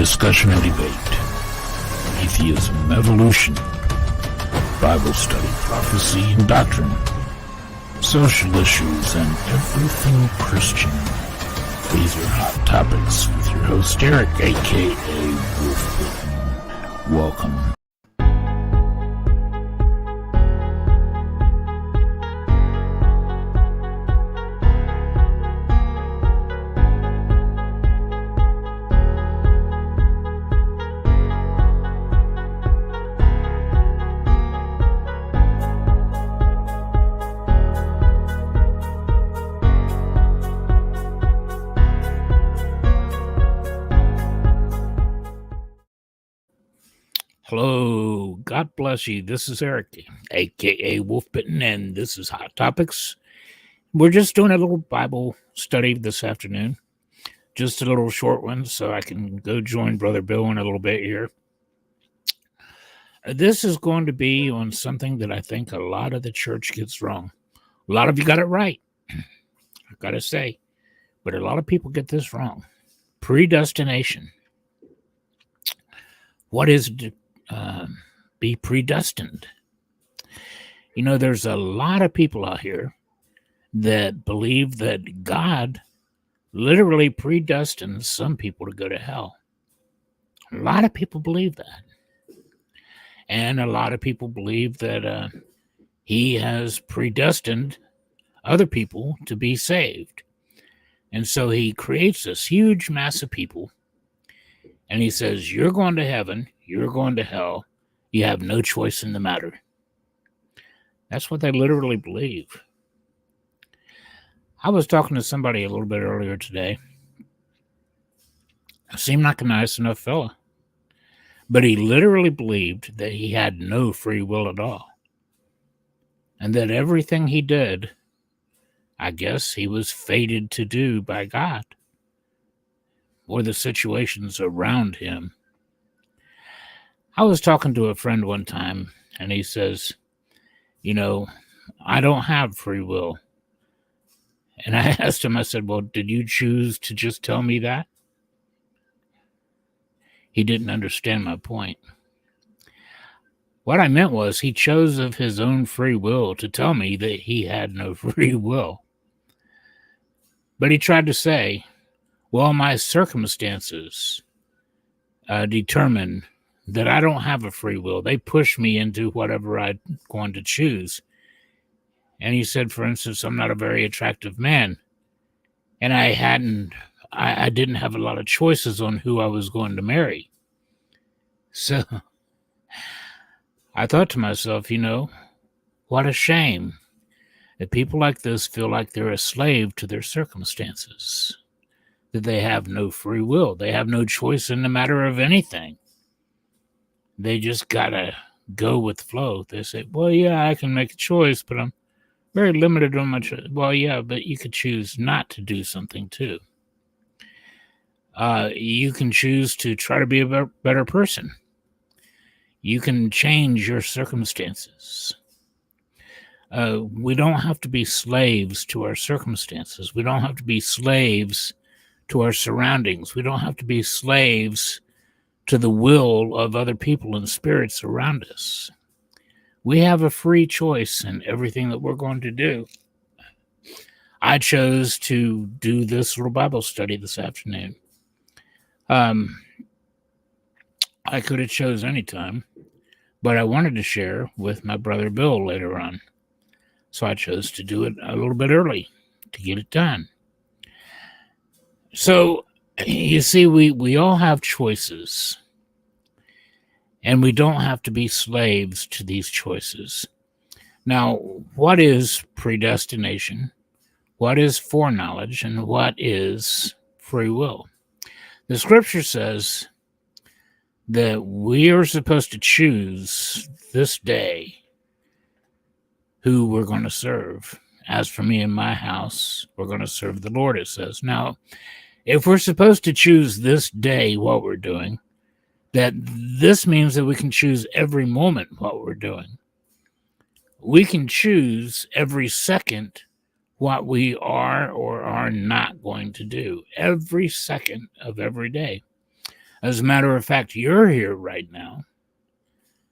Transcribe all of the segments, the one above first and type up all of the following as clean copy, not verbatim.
discussion and debate, atheism, evolution, Bible study, prophecy and doctrine, social issues, and everything Christian. These are Hot Topics with your host Eric, aka Wolf. Welcome. Hello, God bless you. This is Eric, aka Wolfbitten, and this is Hot Topics. We're just doing a little Bible study this afternoon, just a little short one, so I can go join Brother Bill in a little bit here. This is going to be on something that I think a lot of the church gets wrong. A lot of you got it right, I've got to say, but a lot of people get this wrong. Predestination. What is be predestined? You know, there's a lot of people out here that believe that God literally predestines some people to go to hell. A lot of people believe that. And a lot of people believe that he has predestined other people to be saved. And so he creates this huge mass of people. And he says, you're going to heaven, you're going to hell, you have no choice in the matter. That's what they literally believe. I was talking to somebody a little bit earlier today. Seemed like a nice enough fella. But he literally believed that he had no free will at all. And that everything he did, I guess he was fated to do by God, or the situations around him. I was talking to a friend one time, and he says, you know, I don't have free will. And I asked him, I said, well, did you choose to just tell me that? He didn't understand my point. What I meant was he chose of his own free will to tell me that he had no free will. But he tried to say, well, my circumstances determine that I don't have a free will. They push me into whatever I'm going to choose. And he said, for instance, I'm not a very attractive man. And I didn't have a lot of choices on who I was going to marry. So I thought to myself, you know, what a shame that people like this feel like they're a slave to their circumstances. That they have no free will. They have no choice in the matter of anything. They just gotta go with the flow. They say, well, yeah, I can make a choice, but I'm very limited on my choice. Well, yeah, but you could choose not to do something too. You can choose to try to be a better person. You can change your circumstances. We don't have to be slaves to our circumstances. We don't have to be slaves to our surroundings. We don't have to be slaves to the will of other people and spirits around us. We have a free choice in everything that we're going to do. I chose to do this little Bible study this afternoon. I could have chose any time, but I wanted to share with my brother Bill later on. So I chose to do it a little bit early to get it done. So, you see, we all have choices, and we don't have to be slaves to these choices. Now, what is predestination? What is foreknowledge? And what is free will? The scripture says that we are supposed to choose this day who we're going to serve. As for me and my house, we're going to serve the Lord, it says. Now, if we're supposed to choose this day what we're doing, that this means that we can choose every moment what we're doing. We can choose every second what we are or are not going to do, every second of every day. As a matter of fact, you're here right now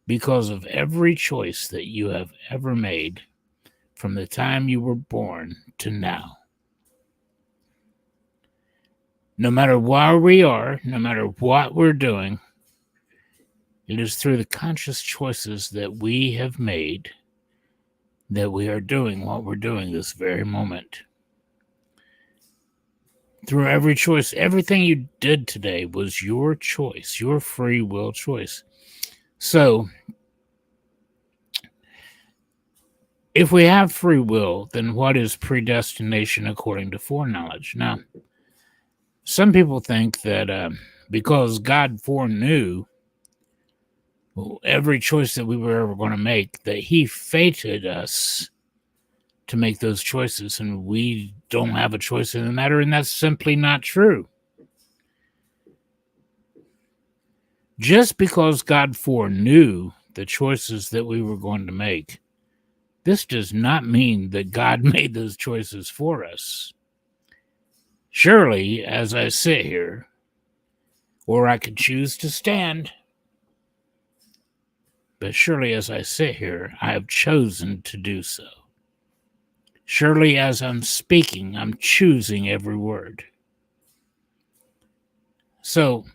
because of every choice that you have ever made from the time you were born to now. No matter where we are, no matter what we're doing, it is through the conscious choices that we have made that we are doing what we're doing this very moment. Through every choice, everything you did today was your choice, your free will choice. So, if we have free will, then what is predestination according to foreknowledge? Now, some people think that because God foreknew every choice that we were ever going to make, that he fated us to make those choices, and we don't have a choice in the matter, and that's simply not true. Just because God foreknew the choices that we were going to make, this does not mean that God made those choices for us. Surely, as I sit here, or I could choose to stand, but surely as I sit here, I have chosen to do so. Surely as I'm speaking, I'm choosing every word. So,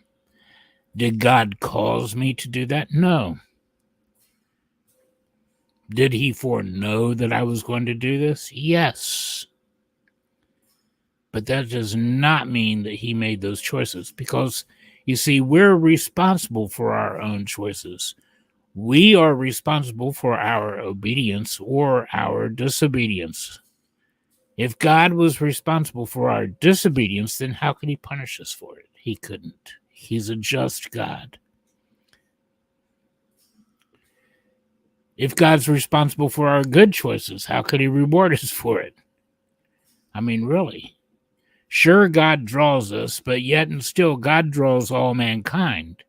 did God cause me to do that? No. Did he foreknow that I was going to do this? Yes. But that does not mean that he made those choices, because, you see, we're responsible for our own choices. We are responsible for our obedience or our disobedience. If God was responsible for our disobedience, then how could he punish us for it? He couldn't. He's a just God. If God's responsible for our good choices, how could he reward us for it? I mean, really. Sure, God draws us, but yet and still God draws all mankind.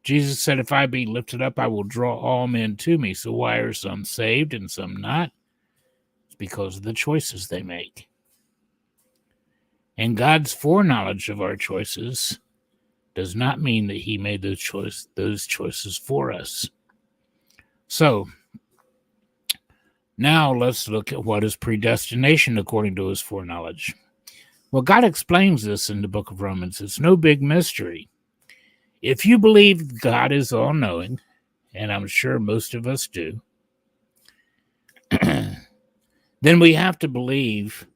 Jesus said, if I be lifted up, I will draw all men to me. So why are some saved and some not? It's because of the choices they make. And God's foreknowledge of our choices does not mean that he made those choices for us. So, now let's look at what is predestination according to his foreknowledge. Well, God explains this in the book of Romans. It's no big mystery. If you believe God is all-knowing, and I'm sure most of us do, then we have to believe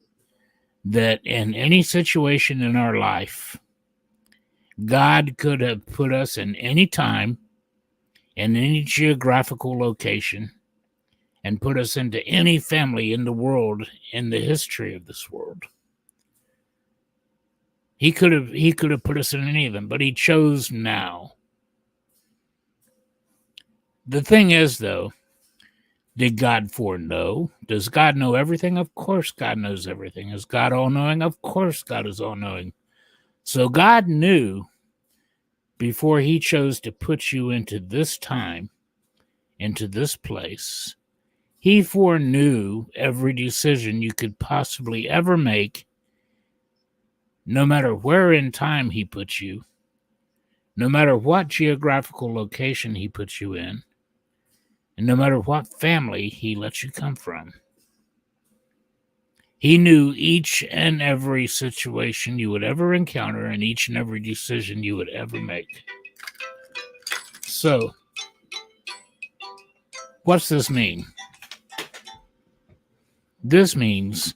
that in any situation in our life, God could have put us in any time, in any geographical location, and put us into any family in the world, in the history of this world. He could have put us in any of them, but he chose now. The thing is, though, did God foreknow? Does God know everything? Of course God knows everything. Is God all-knowing? Of course God is all-knowing. So God knew before he chose to put you into this time, into this place. He foreknew every decision you could possibly ever make, no matter where in time he puts you, no matter what geographical location he puts you in, and no matter what family he lets you come from. He knew each and every situation you would ever encounter and each and every decision you would ever make. So, what's this mean? This means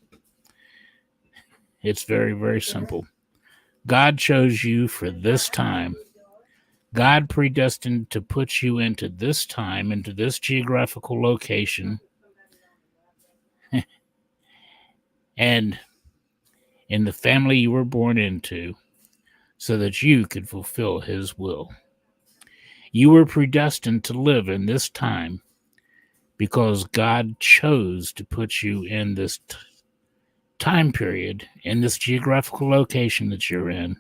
it's very, very simple. God chose you for this time. God predestined to put you into this time, into this geographical location, and in the family you were born into, so that you could fulfill his will. You were predestined to live in this time because God chose to put you in this time period, in this geographical location that you're in,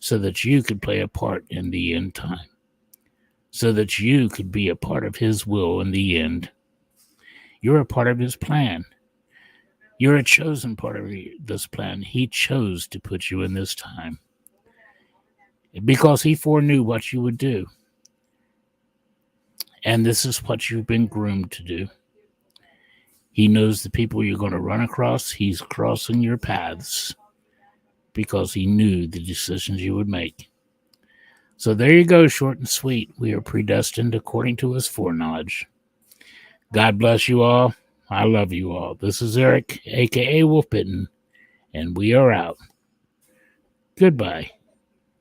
so that you could play a part in the end time, so that you could be a part of his will in the end. You're a part of his plan. You're a chosen part of this plan. He chose to put you in this time. because he foreknew what you would do. And this is what you've been groomed to do. He knows the people you're going to run across. He's crossing your paths because he knew the decisions you would make. So there you go, short and sweet. We are predestined according to his foreknowledge. God bless you all. I love you all. This is Eric, a.k.a. Wolf Bitten, and we are out. Goodbye.